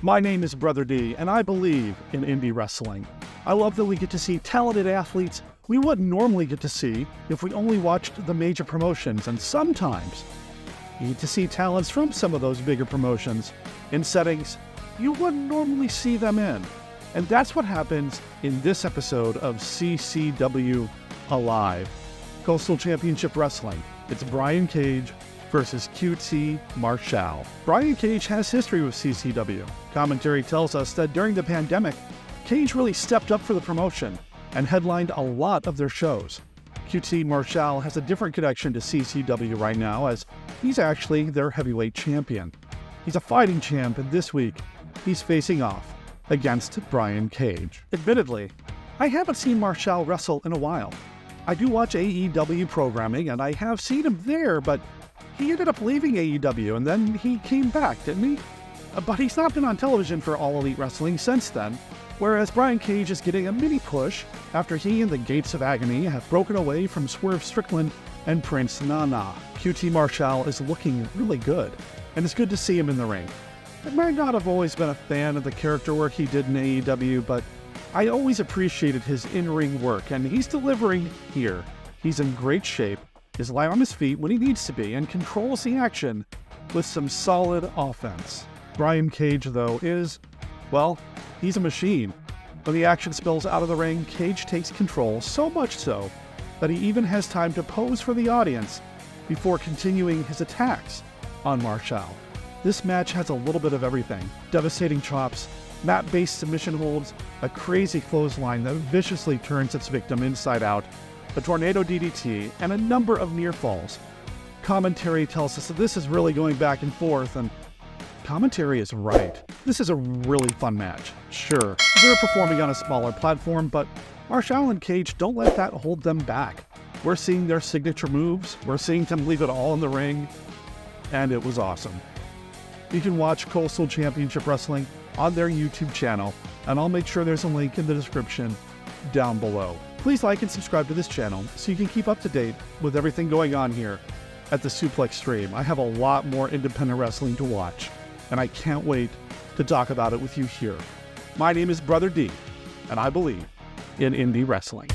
My name is Brother D, and I believe in indie wrestling. I love that we get to see talented athletes we wouldn't normally get to see if we only watched the major promotions, and sometimes you get to see talents from some of those bigger promotions in settings you wouldn't normally see them in. And that's what happens in this episode of CCW Alive, Coastal Championship Wrestling. It's Brian Cage versus QT Marshall. Brian Cage has history with CCW. Commentary tells us that during the pandemic, Cage really stepped up for the promotion and headlined a lot of their shows. QT Marshall has a different connection to CCW right now, as he's actually their heavyweight champion. He's a fighting champ, and this week, he's facing off against Brian Cage. Admittedly, I haven't seen Marshall wrestle in a while. I do watch AEW programming, and I have seen him there, but he ended up leaving AEW, and then he came back, didn't he? But he's not been on television for All Elite Wrestling since then, whereas Brian Cage is getting a mini push after he and the Gates of Agony have broken away from Swerve Strickland and Prince Nana. QT Marshall is looking really good, and it's good to see him in the ring. I might not have always been a fan of the character work he did in AEW, but I always appreciated his in-ring work, and he's delivering here. He's in great shape, is light on his feet when he needs to be, and controls the action with some solid offense. Brian Cage, though, is, well, he's a machine. When the action spills out of the ring, Cage takes control, so much so that he even has time to pose for the audience before continuing his attacks on Marshall. This match has a little bit of everything. Devastating chops, mat-based submission holds, a crazy clothesline that viciously turns its victim inside out, a tornado DDT, and a number of near falls. Commentary tells us that this is really going back and forth, and commentary is right. This is a really fun match. Sure, they're performing on a smaller platform, but Marshall and Cage don't let that hold them back. We're seeing their signature moves, we're seeing them leave it all in the ring, and it was awesome. You can watch Coastal Championship Wrestling on their YouTube channel, and I'll make sure there's a link in the description down below. Please like and subscribe to this channel so you can keep up to date with everything going on here at the Suplex stream. I have a lot more independent wrestling to watch, and I can't wait to talk about it with you here. My name is Brother D, and I believe in indie wrestling.